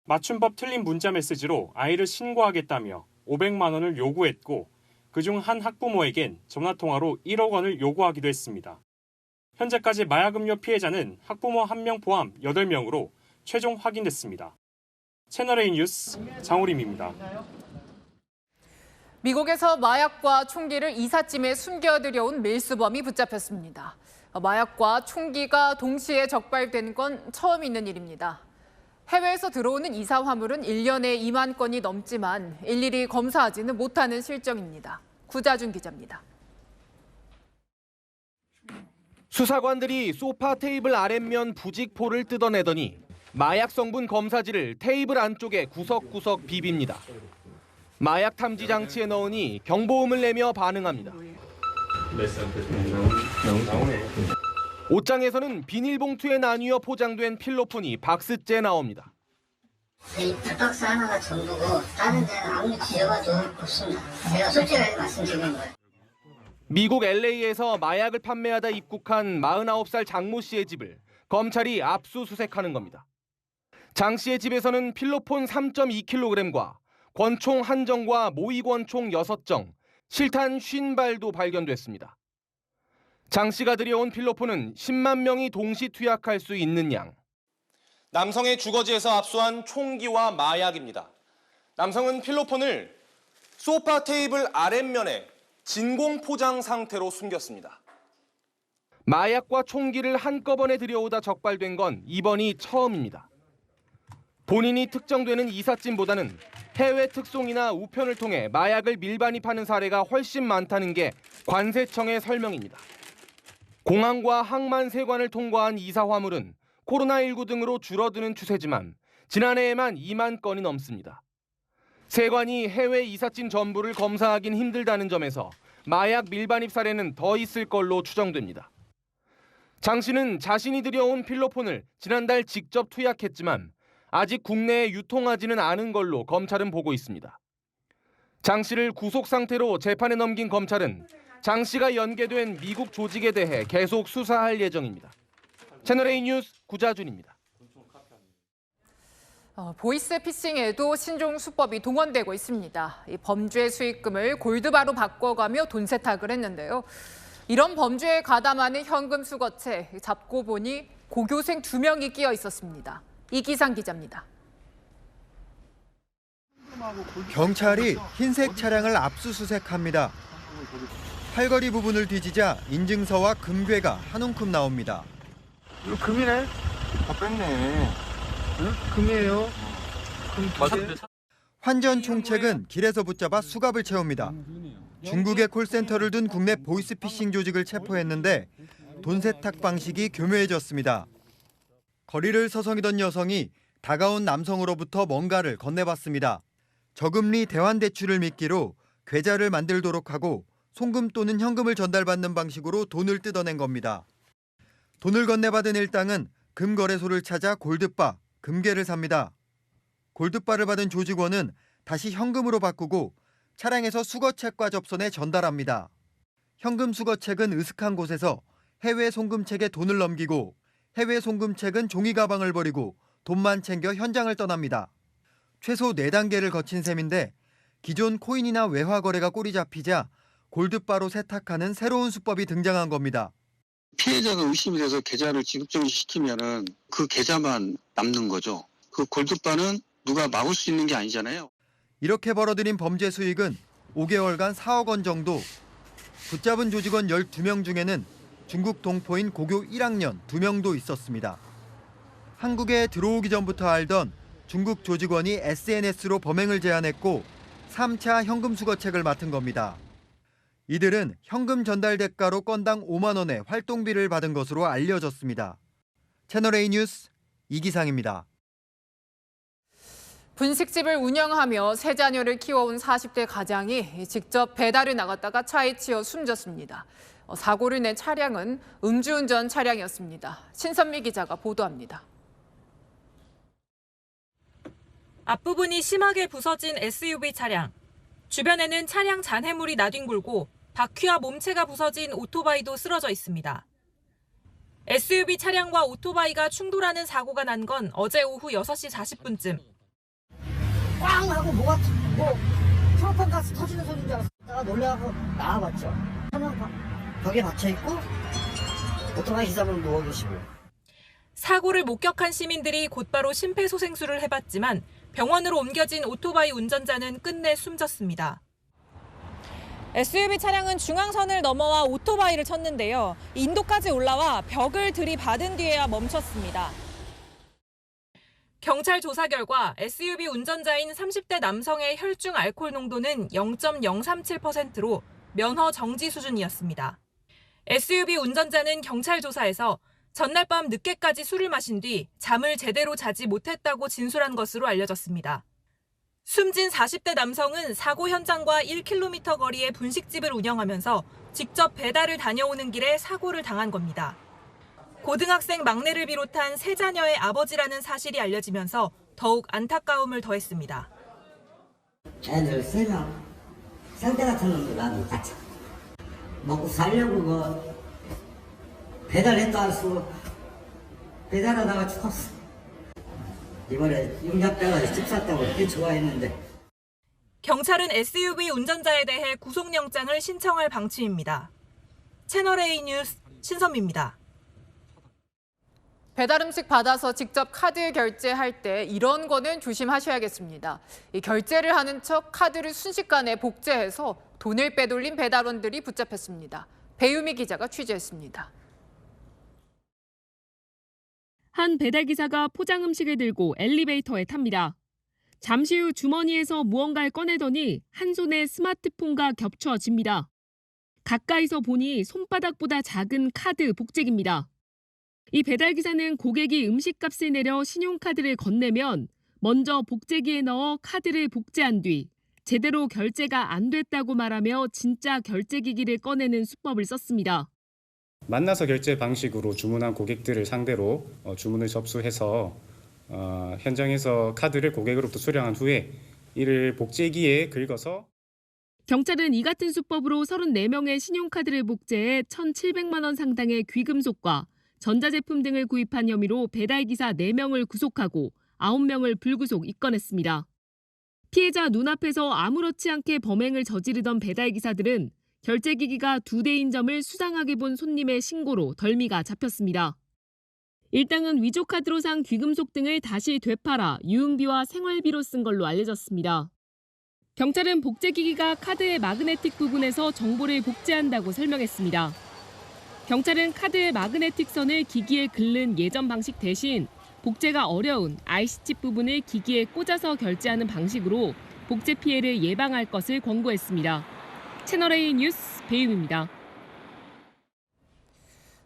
맞춤법 틀린 문자 메시지로 아이를 신고하겠다며 500만 원을 요구했고 그중 한 학부모에겐 전화통화로 1억 원을 요구하기도 했습니다. 현재까지 마약음료 피해자는 학부모 1명 포함 8명으로 최종 확인됐습니다. 채널A 뉴스 장호림입니다. 미국에서 마약과 총기를 이삿짐에 숨겨들여온 밀수범이 붙잡혔습니다. 마약과 총기가 동시에 적발된 건 처음 있는 일입니다. 해외에서 들어오는 이사 화물은 1년에 2만 건이 넘지만 일일이 검사하지는 못하는 실정입니다. 구자준 기자입니다. 수사관들이 소파 테이블 아랫면 부직포를 뜯어내더니 마약 성분 검사지를 테이블 안쪽에 구석구석 비빕니다. 마약 탐지 장치에 넣으니 경보음을 내며 반응합니다. 옷장에서는 비닐봉투에 나뉘어 포장된 필로폰이 박스째 나옵니다. 이 박스 하나가 전부고 다른 데는 아무리 뒤져봐도 없습니다. 제가 솔직하게 말씀드리는 거예요. 미국 LA에서 마약을 판매하다 입국한 49살 장모 씨의 집을 검찰이 압수수색하는 겁니다. 장 씨의 집에서는 필로폰 3.2kg과 권총 1정과 모의권총 6정, 실탄 50발도 발견됐습니다. 장 씨가 들여온 필로폰은 10만 명이 동시 투약할 수 있는 양. 남성의 주거지에서 압수한 총기와 마약입니다. 남성은 필로폰을 소파 테이블 아랫면에 진공 포장 상태로 숨겼습니다. 마약과 총기를 한꺼번에 들여오다 적발된 건 이번이 처음입니다. 본인이 특정되는 이삿짐보다는 해외 특송이나 우편을 통해 마약을 밀반입하는 사례가 훨씬 많다는 게 관세청의 설명입니다. 공항과 항만 세관을 통과한 이사 화물은 코로나19 등으로 줄어드는 추세지만 지난해에만 2만 건이 넘습니다. 세관이 해외 이삿짐 전부를 검사하긴 힘들다는 점에서 마약 밀반입 사례는 더 있을 걸로 추정됩니다. 장 씨는 자신이 들여온 필로폰을 지난달 직접 투약했지만 아직 국내에 유통하지는 않은 걸로 검찰은 보고 있습니다. 장 씨를 구속 상태로 재판에 넘긴 검찰은 장 씨가 연계된 미국 조직에 대해 계속 수사할 예정입니다. 채널A 뉴스 구자준입니다. 보이스피싱에도 신종 수법이 동원되고 있습니다. 이 범죄 수익금을 골드바로 바꿔가며 돈 세탁을 했는데요. 이런 범죄에 가담하는 현금 수거체 잡고 보니 고교생 2명이 끼어 있었습니다. 이기상 기자입니다. 경찰이 흰색 차량을 압수수색합니다. 팔걸이 부분을 뒤지자 인증서와 금괴가 한 움큼 나옵니다. 이거 금이네? 다 뺐네. 응? 금이에요. 환전 총책은 길에서 붙잡아 수갑을 채웁니다. 중국에 콜센터를 둔 국내 보이스피싱 조직을 체포했는데 돈 세탁 방식이 교묘해졌습니다. 거리를 서성이던 여성이 다가온 남성으로부터 뭔가를 건네받습니다. 저금리 대환대출을 미끼로 계좌를 만들도록 하고 송금 또는 현금을 전달받는 방식으로 돈을 뜯어낸 겁니다. 돈을 건네받은 일당은 금거래소를 찾아 골드바, 금괴를 삽니다. 골드바를 받은 조직원은 다시 현금으로 바꾸고 차량에서 수거책과 접선해 전달합니다. 현금 수거책은 으슥한 곳에서 해외 송금책에 돈을 넘기고 해외 송금책은 종이 가방을 버리고 돈만 챙겨 현장을 떠납니다. 최소 4단계를 거친 셈인데 기존 코인이나 외화 거래가 꼬리 잡히자 골드바로 세탁하는 새로운 수법이 등장한 겁니다. 피해자가 의심이 돼서 계좌를 지급정지시키면은 그 계좌만 남는 거죠. 그 골드바는 누가 막을 수 있는 게 아니잖아요. 이렇게 벌어들인 범죄 수익은 5개월간 4억 원 정도. 붙잡은 조직원 12명 중에는 중국 동포인 고교 1학년 2명도 있었습니다. 한국에 들어오기 전부터 알던 중국 조직원이 SNS로 범행을 제안했고 3차 현금 수거책을 맡은 겁니다. 이들은 현금 전달 대가로 건당 5만 원의 활동비를 받은 것으로 알려졌습니다. 채널A 뉴스 이기상입니다. 분식집을 운영하며 3자녀를 키워온 40대 가장이 직접 배달을 나갔다가 차에 치여 숨졌습니다. 사고를 낸 차량은 음주운전 차량이었습니다. 신선미 기자가 보도합니다. 앞부분이 심하게 부서진 SUV 차량. 주변에는 차량 잔해물이 나뒹굴고 바퀴와 몸체가 부서진 오토바이도 쓰러져 있습니다. SUV 차량과 오토바이가 충돌하는 사고가 난 건 어제 오후 6시 40분쯤. 꽝 하고 뭐가 프로판 가스 터지는 소리인 줄 알았어. 내가 놀래갖고 나와봤죠. 차량 벽에 박혀있고 오토바이 기사분 누워 계시고. 사고를 목격한 시민들이 곧바로 심폐소생술을 해봤지만 병원으로 옮겨진 오토바이 운전자는 끝내 숨졌습니다. SUV 차량은 중앙선을 넘어와 오토바이를 쳤는데요. 인도까지 올라와 벽을 들이받은 뒤에야 멈췄습니다. 경찰 조사 결과 SUV 운전자인 30대 남성의 혈중 알코올 농도는 0.037%로 면허 정지 수준이었습니다. SUV 운전자는 경찰 조사에서 전날 밤 늦게까지 술을 마신 뒤 잠을 제대로 자지 못했다고 진술한 것으로 알려졌습니다. 숨진 40대 남성은 사고 현장과 1km 거리의 분식집을 운영하면서 직접 배달을 다녀오는 길에 사고를 당한 겁니다. 고등학생 막내를 비롯한 3자녀의 아버지라는 사실이 알려지면서 더욱 안타까움을 더했습니다. 애들 3명, 상대 같은 놈들 나도 같이 먹고 살려고 배달했다 할 수 배달하다가 죽었어. 이번에 용접대가 집 샀다고 그렇게 좋아했는데. 경찰은 SUV 운전자에 대해 구속영장을 신청할 방침입니다. 채널A 뉴스 신선미입니다. 배달 음식 받아서 직접 카드 결제할 때 이런 거는 조심하셔야겠습니다. 이 결제를 하는 척 카드를 순식간에 복제해서 돈을 빼돌린 배달원들이 붙잡혔습니다. 배유미 기자가 취재했습니다. 한 배달기사가 포장 음식을 들고 엘리베이터에 탑니다. 잠시 후 주머니에서 무언가를 꺼내더니 한 손에 스마트폰과 겹쳐집니다. 가까이서 보니 손바닥보다 작은 카드 복제기입니다. 이 배달기사는 고객이 음식값을 내려 신용카드를 건네면 먼저 복제기에 넣어 카드를 복제한 뒤 제대로 결제가 안 됐다고 말하며 진짜 결제기기를 꺼내는 수법을 썼습니다. 만나서 결제 방식으로 주문한 고객들을 상대로 주문을 접수해서 현장에서 카드를 고객으로부터 수령한 후에 이를 복제기에 긁어서 경찰은 이 같은 수법으로 34명의 신용카드를 복제해 1,700만 원 상당의 귀금속과 전자제품 등을 구입한 혐의로 배달기사 4명을 구속하고 9명을 불구속 입건했습니다. 피해자 눈앞에서 아무렇지 않게 범행을 저지르던 배달기사들은 결제기기가 2대인 점을 수상하게 본 손님의 신고로 덜미가 잡혔습니다. 일당은 위조카드로 산 귀금속 등을 다시 되팔아 유흥비와 생활비로 쓴 걸로 알려졌습니다. 경찰은 복제기기가 카드의 마그네틱 부분에서 정보를 복제한다고 설명했습니다. 경찰은 카드의 마그네틱 선을 기기에 긁는 예전 방식 대신 복제가 어려운 IC칩 부분을 기기에 꽂아서 결제하는 방식으로 복제 피해를 예방할 것을 권고했습니다. 채널A 뉴스 배윤입니다.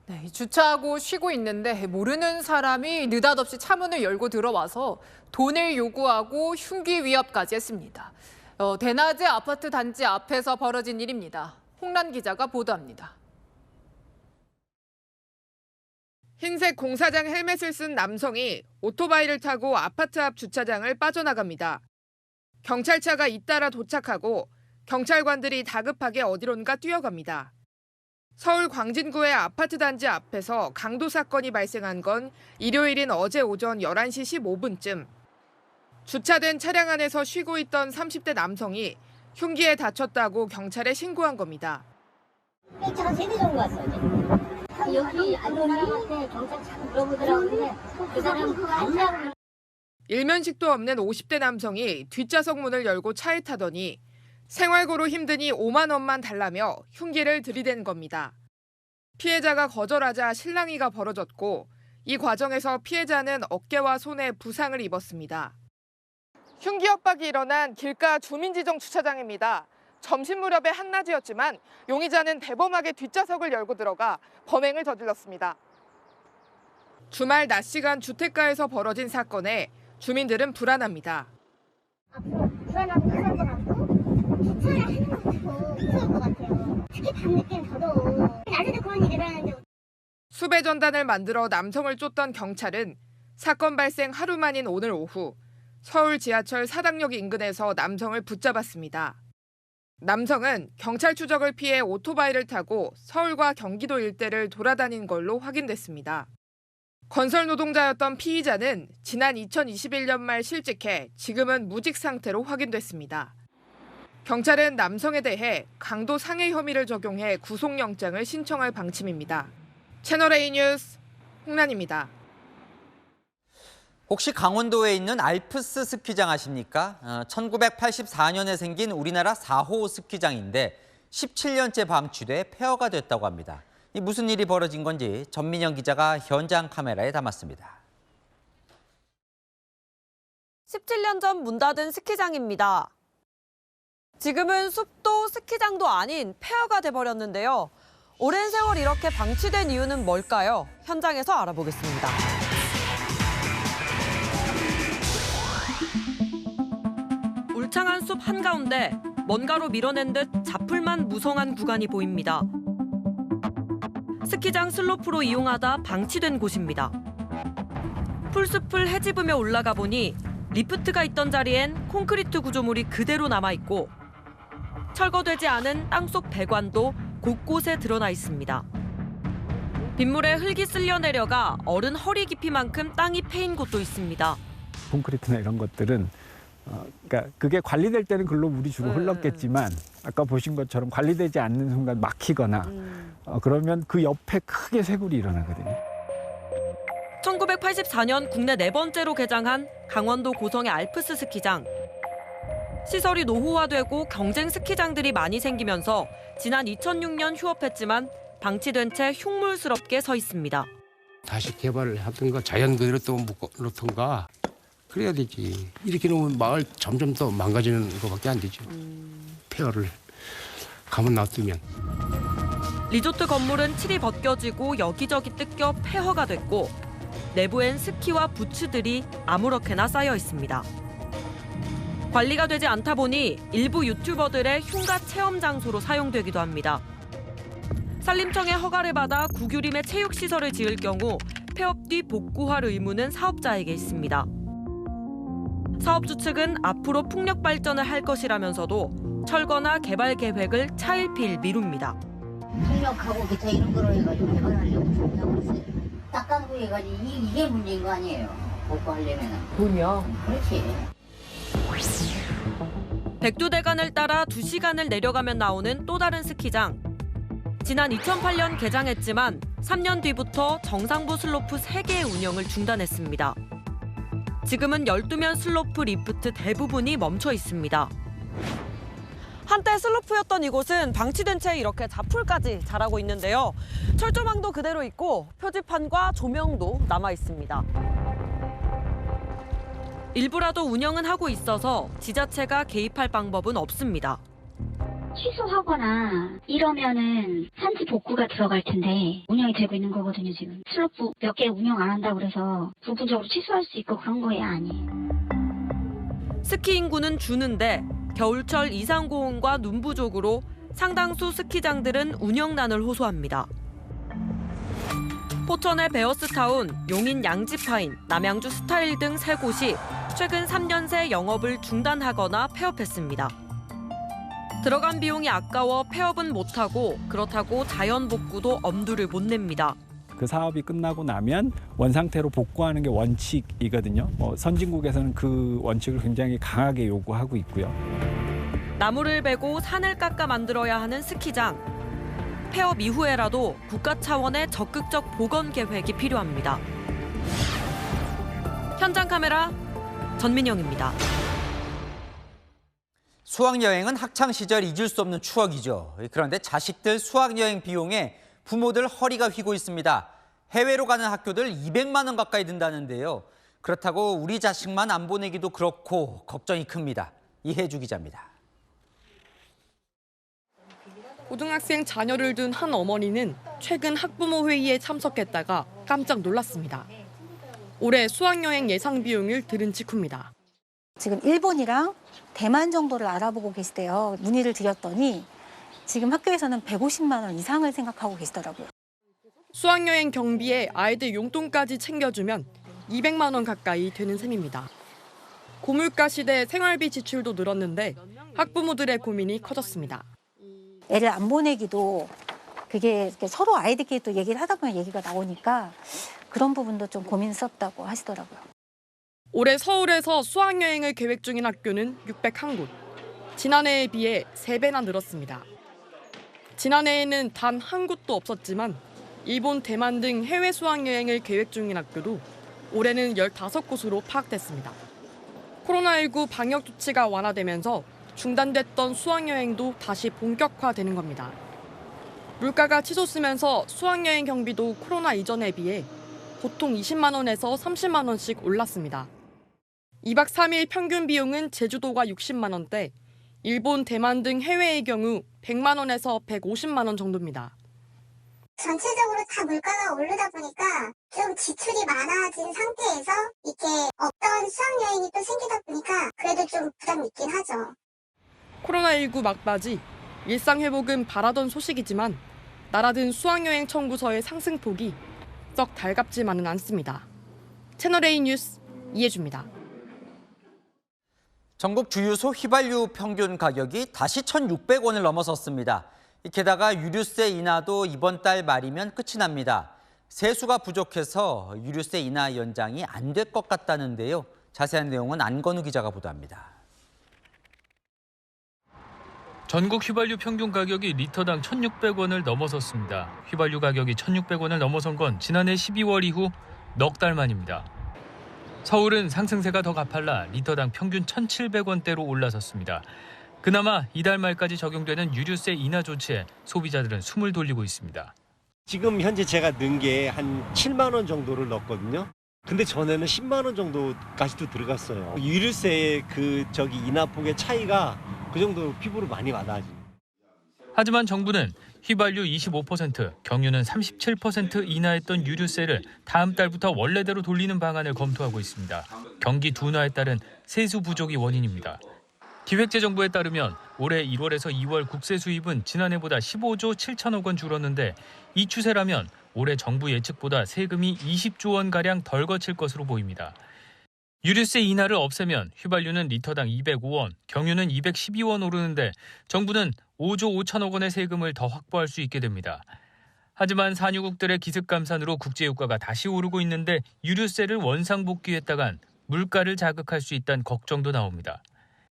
네, 주차하고 쉬고 있는데 모르는 사람이 느닷없이 차문을 열고 들어와서 돈을 요구하고 흉기 위협까지 했습니다. 대낮에 아파트 단지 앞에서 벌어진 일입니다. 홍란 기자가 보도합니다. 흰색 공사장 헬멧을 쓴 남성이 오토바이를 타고 아파트 앞 주차장을 빠져나갑니다. 경찰차가 잇따라 도착하고 경찰관들이 다급하게 어디론가 뛰어갑니다. 서울 광진구의 아파트 단지 앞에서 강도 사건이 발생한 건 일요일인 어제 오전 11시 15분쯤. 주차된 차량 안에서 쉬고 있던 30대 남성이 흉기에 다쳤다고 경찰에 신고한 겁니다. 차가 3대 정도 왔어요. 여기 안전한테 경찰 차가 물어보더라고요. 그 사람 아니라고. 일면식도 없는 50대 남성이 뒷좌석 문을 열고 차에 타더니 생활고로 힘드니 5만 원만 달라며 흉기를 들이댄 겁니다. 피해자가 거절하자 실랑이가 벌어졌고 이 과정에서 피해자는 어깨와 손에 부상을 입었습니다. 흉기 협박이 일어난 길가 주민지정 주차장입니다. 점심 무렵의 한낮이었지만 용의자는 대범하게 뒷좌석을 열고 들어가 범행을 저질렀습니다. 주말 낮 시간 주택가에서 벌어진 사건에 주민들은 불안합니다. 앞으로 불안하고 사람들하고 주차를 하는 것도 무서울 것 같아요. 특히 밤늦게는 더더욱. 낮에도 그런 일이 일어나는데. 수배 전단을 만들어 남성을 쫓던 경찰은 사건 발생 하루 만인 오늘 오후 서울 지하철 사당역 인근에서 남성을 붙잡았습니다. 남성은 경찰 추적을 피해 오토바이를 타고 서울과 경기도 일대를 돌아다닌 걸로 확인됐습니다. 건설 노동자였던 피의자는 지난 2021년 말 실직해 지금은 무직 상태로 확인됐습니다. 경찰은 남성에 대해 강도 상해 혐의를 적용해 구속영장을 신청할 방침입니다. 채널A 뉴스 홍란입니다. 혹시 강원도에 있는 알프스 스키장 아십니까? 1984년에 생긴 우리나라 4호 스키장인데 17년째 방치돼 폐허가 됐다고 합니다. 무슨 일이 벌어진 건지 전민영 기자가 현장 카메라에 담았습니다. 17년 전 문 닫은 스키장입니다. 지금은 숲도 스키장도 아닌 폐허가 돼버렸는데요. 오랜 세월 이렇게 방치된 이유는 뭘까요? 현장에서 알아보겠습니다. 울창한 숲 한가운데 뭔가로 밀어낸 듯 자풀만 무성한 구간이 보입니다. 스키장 슬로프로 이용하다 방치된 곳입니다. 풀숲을 헤집으며 올라가 보니 리프트가 있던 자리엔 콘크리트 구조물이 그대로 남아있고 철거되지 않은 땅속 배관도 곳곳에 드러나 있습니다. 빗물에 흙이 쓸려 내려가 어른 허리 깊이만큼 땅이 패인 곳도 있습니다. 콘크리트나 이런 것들은 그러니까 그게 관리될 때는 글로 물이 주로 흘렀겠지만 아까 보신 것처럼 관리되지 않는 순간 막히거나 그러면 그 옆에 크게 쇄골이 일어나거든요. 1984년 국내 4번째로 개장한 강원도 고성의 알프스 스키장. 시설이 노후화되고 경쟁 스키장들이 많이 생기면서 지난 2006년 휴업했지만 방치된 채 흉물스럽게 서 있습니다. 다시 개발을 하든가 자연 그대로 또 묶어놓던가 그래야 되지. 이렇게 놓으면 마을 점점 더 망가지는 것밖에 안 되죠. 폐허를 가만 놔두면. 리조트 건물은 칠이 벗겨지고 여기저기 뜯겨 폐허가 됐고 내부엔 스키와 부츠들이 아무렇게나 쌓여 있습니다. 관리가 되지 않다 보니 일부 유튜버들의 흉가 체험 장소로 사용되기도 합니다. 산림청의 허가를 받아 구규림의 체육시설을 지을 경우 폐업 뒤 복구할 의무는 사업자에게 있습니다. 사업주 측은 앞으로 풍력 발전을 할 것이라면서도 철거나 개발 계획을 차일피일 미룹니다. 풍력하고 기타 이런 거로 해가지고 개발하려고 준비하고 있어요. 딱딱하고 해가지고 이게 문제인 거 아니에요. 복구하려면. 돈이요? 그렇지. 백두대간을 따라 2시간을 내려가면 나오는 또 다른 스키장. 지난 2008년 개장했지만 3년 뒤부터 정상부 슬로프 3개의 운영을 중단했습니다. 지금은 12면 슬로프 리프트 대부분이 멈춰 있습니다. 한때 슬로프였던 이곳은 방치된 채 이렇게 자풀까지 자라고 있는데요. 철조망도 그대로 있고 표지판과 조명도 남아 있습니다. 일부라도 운영은 하고 있어서 지자체가 개입할 방법은 없습니다. 취소하거나 이러면은 산지 복구가 들어갈 텐데 운영이 되고 있는 거거든요, 지금. 슬로프 몇 개 운영 안 한다고 그래서 부분적으로 취소할 수 있고 그런 거예요, 아니에요. 스키 인구는 주는데 겨울철 이상고온과 눈 부족으로 상당수 스키장들은 운영난을 호소합니다. 포천의 베어스타운, 용인 양지파인, 남양주 스타일 등 3곳이 최근 3년 새 영업을 중단하거나 폐업했습니다. 들어간 비용이 아까워 폐업은 못하고 그렇다고 자연 복구도 엄두를 못 냅니다. 그 사업이 끝나고 나면 원상태로 복구하는 게 원칙이거든요. 선진국에서는 그 원칙을 굉장히 강하게 요구하고 있고요. 나무를 베고 산을 깎아 만들어야 하는 스키장. 폐업 이후에라도 국가 차원의 적극적 복원 계획이 필요합니다. 현장 카메라 전민영입니다. 수학여행은 학창시절 잊을 수 없는 추억이죠. 그런데 자식들 수학여행 비용에 부모들 허리가 휘고 있습니다. 해외로 가는 학교들 200만 원 가까이 든다는데요. 그렇다고 우리 자식만 안 보내기도 그렇고 걱정이 큽니다. 이혜주 기자입니다. 고등학생 자녀를 둔 한 어머니는 최근 학부모 회의에 참석했다가 깜짝 놀랐습니다. 올해 수학여행 예상 비용을 들은 직후입니다. 지금 일본이랑 대만 정도를 알아보고 계시대요. 문의를 드렸더니 지금 학교에서는 150만 원 이상을 생각하고 계시더라고요. 수학여행 경비에 아이들 용돈까지 챙겨주면 200만 원 가까이 되는 셈입니다. 고물가 시대 생활비 지출도 늘었는데 학부모들의 고민이 커졌습니다. 애를 안 보내기도 그게 서로 아이들끼리 또 얘기를 하다 보면 얘기가 나오니까 그런 부분도 좀 고민스럽다고 하시더라고요. 올해 서울에서 수학여행을 계획 중인 학교는 601곳. 지난해에 비해 3배나 늘었습니다. 지난해에는 단 한 곳도 없었지만 일본, 대만 등 해외 수학여행을 계획 중인 학교도 올해는 15곳으로 파악됐습니다. 코로나19 방역 조치가 완화되면서 중단됐던 수학여행도 다시 본격화되는 겁니다. 물가가 치솟으면서 수학여행 경비도 코로나 이전에 비해 보통 20만 원에서 30만 원씩 올랐습니다. 2박 3일 평균 비용은 제주도가 60만 원대, 일본, 대만 등 해외의 경우 100만 원에서 150만 원 정도입니다. 전체적으로 다 물가가 오르다 보니까 좀 지출이 많아진 상태에서 이렇게 없던 수학여행이 또 생기다 보니까 그래도 좀 부담이 있긴 하죠. 코로나19 막바지, 일상 회복은 바라던 소식이지만 날아든 수학여행 청구서의 상승폭이 썩 달갑지만은 않습니다. 채널A 뉴스 이혜주입니다. 전국 주유소 휘발유 평균 가격이 다시 1,600원을 넘어섰습니다. 게다가 유류세 인하도 이번 달 말이면 끝이 납니다. 세수가 부족해서 유류세 인하 연장이 안 될 것 같다는데요. 자세한 내용은 안건우 기자가 보도합니다. 전국 휘발유 평균 가격이 리터당 1,600원을 넘어섰습니다. 휘발유 가격이 1,600원을 넘어선 건 지난해 12월 이후 넉 달 만입니다. 서울은 상승세가 더 가팔라 리터당 평균 1,700원대로 올라섰습니다. 그나마 이달 말까지 적용되는 유류세 인하 조치에 소비자들은 숨을 돌리고 있습니다. 지금 현재 제가 넣은 게 한 7만 원 정도를 넣었거든요. 근데 전에는 10만 원 정도까지도 들어갔어요. 유류세의 인하폭의 차이가 그 정도로 피부로 많이 와닿아지. 하지만 정부는 휘발유 25%, 경유는 37% 인하했던 유류세를 다음 달부터 원래대로 돌리는 방안을 검토하고 있습니다. 경기 둔화에 따른 세수 부족이 원인입니다. 기획재정부에 따르면 올해 1월에서 2월 국세 수입은 지난해보다 15조 7천억 원 줄었는데 이 추세라면 올해 정부 예측보다 세금이 20조 원가량 덜 거칠 것으로 보입니다. 유류세 인하를 없애면 휘발유는 리터당 205원, 경유는 212원 오르는데 정부는 5조 5천억 원의 세금을 더 확보할 수 있게 됩니다. 하지만 산유국들의 기습 감산으로 국제유가가 다시 오르고 있는데 유류세를 원상복귀했다간 물가를 자극할 수 있다는 걱정도 나옵니다.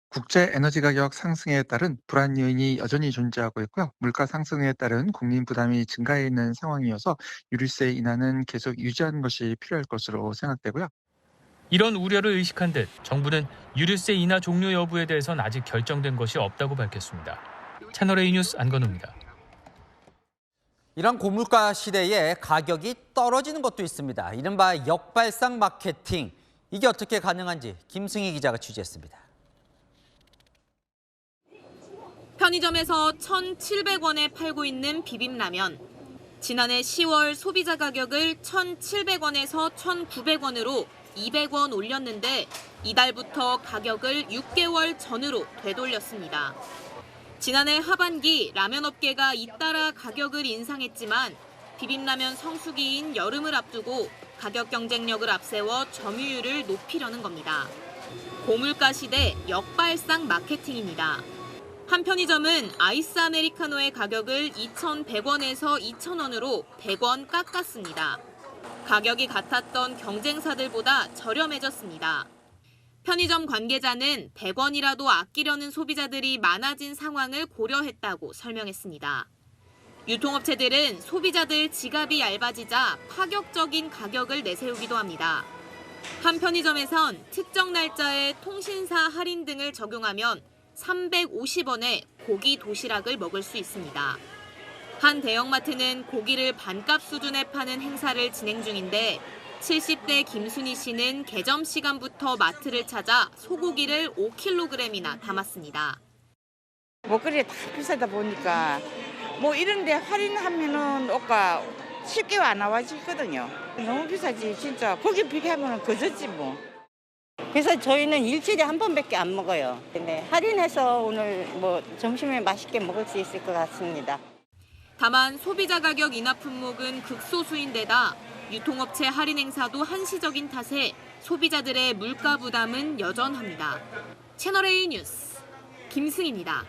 국제 에너지 가격 상승에 따른 불안 요인이 여전히 존재하고 있고요. 물가 상승에 따른 국민 부담이 증가해 있는 상황이어서 유류세 인하는 계속 유지하는 것이 필요할 것으로 생각되고요. 이런 우려를 의식한 듯 정부는 유류세 인하 종료 여부에 대해서는 아직 결정된 것이 없다고 밝혔습니다. 채널A 뉴스 안건우입니다. 이런 고물가 시대에 가격이 떨어지는 것도 있습니다. 이른바 역발상 마케팅. 이게 어떻게 가능한지 김승희 기자가 취재했습니다. 편의점에서 1,700원에 팔고 있는 비빔라면. 지난해 10월 소비자 가격을 1,700원에서 1,900원으로 200원 올렸는데 이달부터 가격을 6개월 전으로 되돌렸습니다. 지난해 하반기 라면 업계가 잇따라 가격을 인상했지만 비빔라면 성수기인 여름을 앞두고 가격 경쟁력을 앞세워 점유율을 높이려는 겁니다. 고물가 시대 역발상 마케팅입니다. 한 편의점은 아이스 아메리카노의 가격을 2,100원에서 2,000원으로 100원 깎았습니다. 가격이 같았던 경쟁사들보다 저렴해졌습니다. 편의점 관계자는 100원이라도 아끼려는 소비자들이 많아진 상황을 고려했다고 설명했습니다. 유통업체들은 소비자들 지갑이 얇아지자 파격적인 가격을 내세우기도 합니다. 한 편의점에선 특정 날짜에 통신사 할인 등을 적용하면 350원에 고기 도시락을 먹을 수 있습니다. 한 대형마트는 고기를 반값 수준에 파는 행사를 진행 중인데 70대 김순희 씨는 개점 시간부터 마트를 찾아 소고기를 5kg이나 담았습니다. 먹거리가 다 비싸다 보니까 뭐 이런 데 할인하면은 옷가 쉽게 안 나와지거든요. 너무 비싸지 진짜. 거기 비교하면 거저지 뭐. 그래서 저희는 일주일에 한 번밖에 안 먹어요. 근데 할인해서 오늘 뭐 점심에 맛있게 먹을 수 있을 것 같습니다. 다만 소비자 가격 인하 품목은 극소수인데다 유통업체 할인 행사도 한시적인 탓에 소비자들의 물가 부담은 여전합니다. 채널A 뉴스 김승희입니다.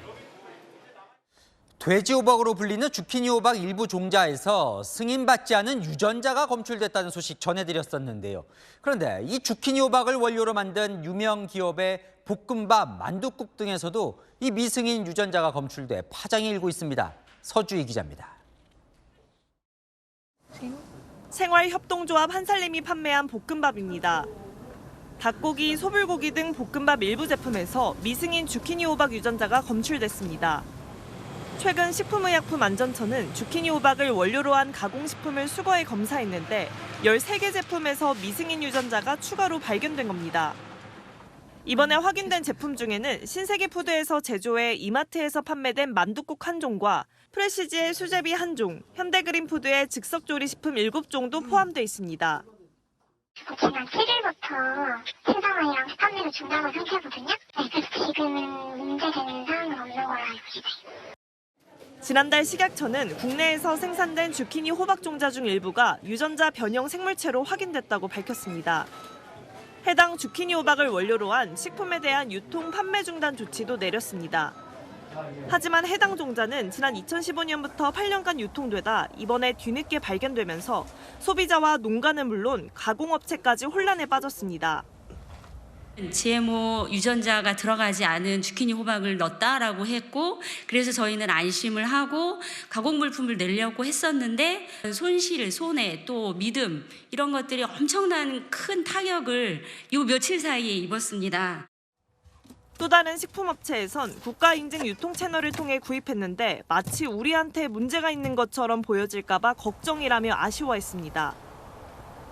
돼지호박으로 불리는 주키니 호박 일부 종자에서 승인받지 않은 유전자가 검출됐다는 소식 전해드렸었는데요. 그런데 이 주키니 호박을 원료로 만든 유명 기업의 볶음밥, 만둣국 등에서도 이 미승인 유전자가 검출돼 파장이 일고 있습니다. 서주희 기자입니다. 생활협동조합 한살림이 판매한 볶음밥입니다. 닭고기, 소불고기 등 볶음밥 일부 제품에서 미승인 주키니 호박 유전자가 검출됐습니다. 최근 식품의약품안전처는 주키니 호박을 원료로 한 가공식품을 수거해 검사했는데 13개 제품에서 미승인 유전자가 추가로 발견된 겁니다. 이번에 확인된 제품 중에는 신세계푸드에서 제조해 이마트에서 판매된 만둣국 한 종과 프레시지의 수제비 한 종, 현대그린푸드의 즉석조리식품 7종도 포함돼 있습니다. 지난 7일부터 생산이랑 판매를 중단한 상태거든요. 그래서 지금은 문제되는 사항은 없는 걸로 알고 있어요. 지난달 식약처는 국내에서 생산된 주키니 호박 종자 중 일부가 유전자 변형 생물체로 확인됐다고 밝혔습니다. 해당 주키니 호박을 원료로 한 식품에 대한 유통 판매 중단 조치도 내렸습니다. 하지만 해당 종자는 지난 2015년부터 8년간 유통되다 이번에 뒤늦게 발견되면서 소비자와 농가는 물론 가공업체까지 혼란에 빠졌습니다. GMO 유전자가 들어가지 않은 주키니 호박을 넣었다라고 했고 그래서 저희는 안심을 하고 가공물품을 내려고 했었는데 손실, 손해, 또 믿음 이런 것들이 엄청난 큰 타격을 이 며칠 사이에 입었습니다. 또 다른 식품업체에선 국가인증 유통 채널을 통해 구입했는데 마치 우리한테 문제가 있는 것처럼 보여질까 봐 걱정이라며 아쉬워했습니다.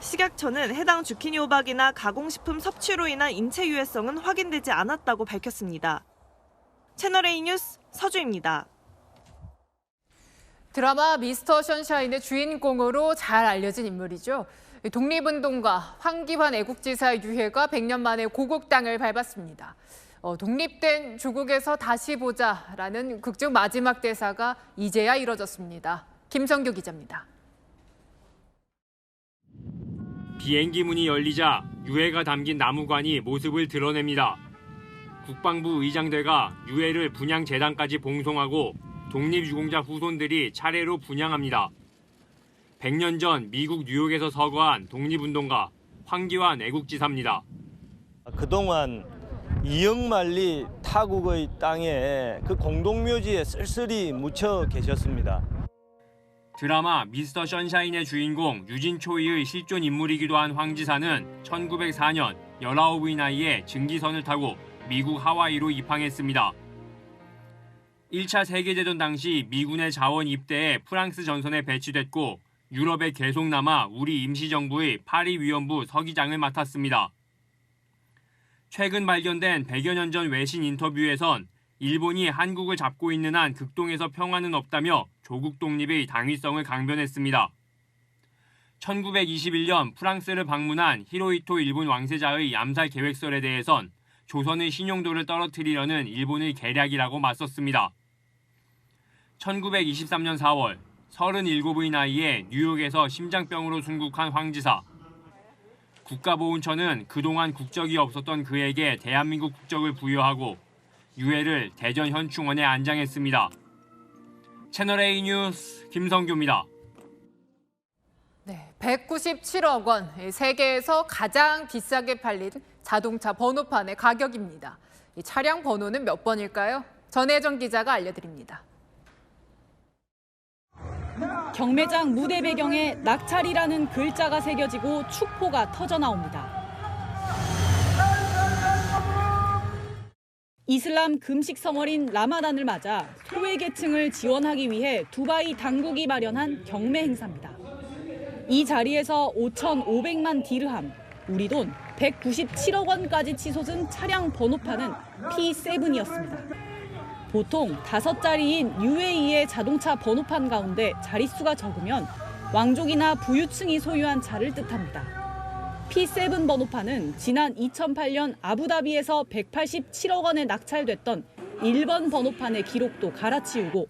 식약처는 해당 주키니 호박이나 가공식품 섭취로 인한 인체 유해성은 확인되지 않았다고 밝혔습니다. 채널A 뉴스 서주입니다. 드라마 미스터 션샤인의 주인공으로 잘 알려진 인물이죠. 독립운동가 황기환 애국지사의 유해가 100년 만에 고국 땅을 밟았습니다. 독립된 조국에서 다시 보자라는 극중 마지막 대사가 이제야 이뤄졌습니다. 김성규 기자입니다. 비행기 문이 열리자 유해가 담긴 나무관이 모습을 드러냅니다. 국방부 의장대가 유해를 분향재단까지 봉송하고 독립유공자 후손들이 차례로 분향합니다. 100년 전 미국 뉴욕에서 서거한 독립운동가 황기환 애국지사입니다. 그동안 이영만리 타국의 땅에 그 공동묘지에 쓸쓸히 묻혀 계셨습니다. 드라마 미스터 선샤인의 주인공 유진 초이의 실존 인물이기도 한 황 지사는 1904년 19의 나이에 증기선을 타고 미국 하와이로 입항했습니다. 1차 세계대전 당시 미군의 자원 입대에 프랑스 전선에 배치됐고 유럽에 계속 남아 우리 임시정부의 파리 위원부 서기장을 맡았습니다. 최근 발견된 100여 년 전 외신 인터뷰에선 일본이 한국을 잡고 있는 한 극동에서 평화는 없다며 조국 독립의 당위성을 강변했습니다. 1921년 프랑스를 방문한 히로히토 일본 왕세자의 암살 계획설에 대해선 조선의 신용도를 떨어뜨리려는 일본의 계략이라고 맞섰습니다. 1923년 4월 37의 나이에 뉴욕에서 심장병으로 순국한 황 지사. 국가보훈처는 그동안 국적이 없었던 그에게 대한민국 국적을 부여하고 유해를 대전 현충원에 안장했습니다. 채널A 뉴스 김성규입니다. 네, 197억 원, 세계에서 가장 비싸게 팔린 자동차 번호판의 가격입니다. 이 차량 번호는 몇 번일까요? 전혜정 기자가 알려드립니다. 경매장 무대 배경에 낙찰이라는 글자가 새겨지고 축포가 터져 나옵니다. 이슬람 금식 성월인 라마단을 맞아 소외계층을 지원하기 위해 두바이 당국이 마련한 경매 행사입니다. 이 자리에서 5,500만 디르함, 우리 돈 197억 원까지 치솟은 차량 번호판은 P7이었습니다. 보통 5자리인 UAE의 자동차 번호판 가운데 자릿수가 적으면 왕족이나 부유층이 소유한 차를 뜻합니다. P7 번호판은 지난 2008년 아부다비에서 187억 원에 낙찰됐던 1번 번호판의 기록도 갈아치우고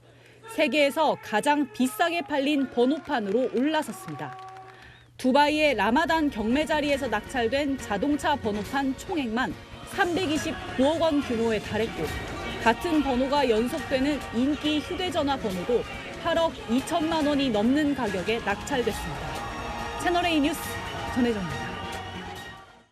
세계에서 가장 비싸게 팔린 번호판으로 올라섰습니다. 두바이의 라마단 경매 자리에서 낙찰된 자동차 번호판 총액만 329억 원 규모에 달했고 같은 번호가 연속되는 인기 휴대전화 번호도 8억 2천만 원이 넘는 가격에 낙찰됐습니다. 채널A 뉴스 전혜정입니다.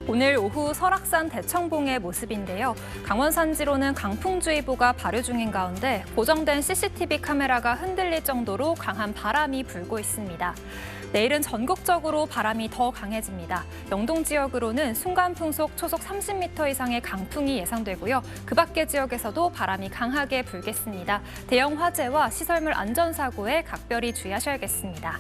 오늘 오후 설악산 대청봉의 모습인데요. 강원 산지로는 강풍주의보가 발효 중인 가운데 고정된 CCTV 카메라가 흔들릴 정도로 강한 바람이 불고 있습니다. 내일은 전국적으로 바람이 더 강해집니다. 영동 지역으로는 순간풍속 초속 30m 이상의 강풍이 예상되고요. 그 밖의 지역에서도 바람이 강하게 불겠습니다. 대형 화재와 시설물 안전사고에 각별히 주의하셔야겠습니다.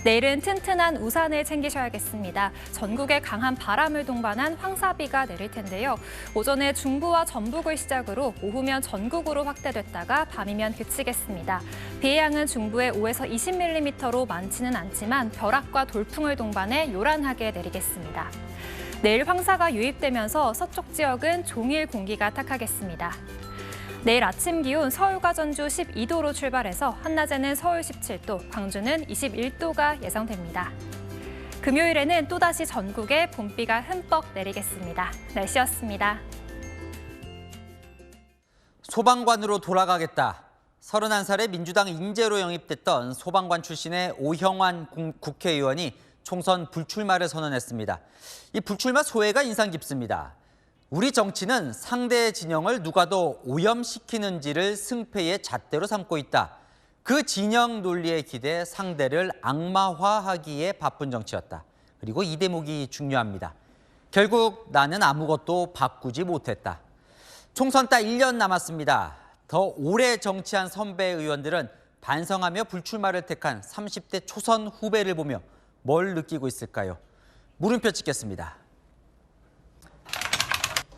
내일은 튼튼한 우산을 챙기셔야겠습니다. 전국에 강한 바람을 동반한 황사비가 내릴 텐데요. 오전에 중부와 전북을 시작으로 오후면 전국으로 확대됐다가 밤이면 그치겠습니다. 비의 양은 중부에 5에서 20mm로 많지는 않지만 벼락과 돌풍을 동반해 요란하게 내리겠습니다. 내일 황사가 유입되면서 서쪽 지역은 종일 공기가 탁하겠습니다. 내일 아침 기온 서울과 전주 12도로 출발해서 한낮에는 서울 17도, 광주는 21도가 예상됩니다. 금요일에는 또다시 전국에 봄비가 흠뻑 내리겠습니다. 날씨였습니다. 소방관으로 돌아가겠다. 31살의 민주당 인재로 영입됐던 소방관 출신의 오형환 국회의원이 총선 불출마를 선언했습니다. 이 불출마 소회가 인상 깊습니다. 우리 정치는 상대 진영을 누가 더 오염시키는지를 승패의 잣대로 삼고 있다. 그 진영 논리에 기대 상대를 악마화하기에 바쁜 정치였다. 그리고 이 대목이 중요합니다. 결국 나는 아무것도 바꾸지 못했다. 총선 딱 1년 남았습니다. 더 오래 정치한 선배 의원들은 반성하며 불출마를 택한 30대 초선 후배를 보며 뭘 느끼고 있을까요? 물음표 찍겠습니다.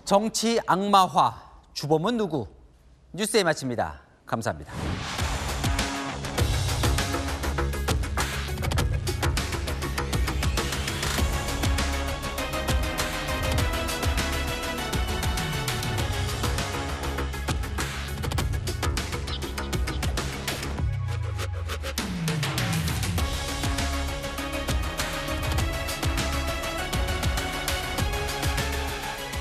정치 악마화, 주범은 누구? 뉴스에 마칩니다. 감사합니다.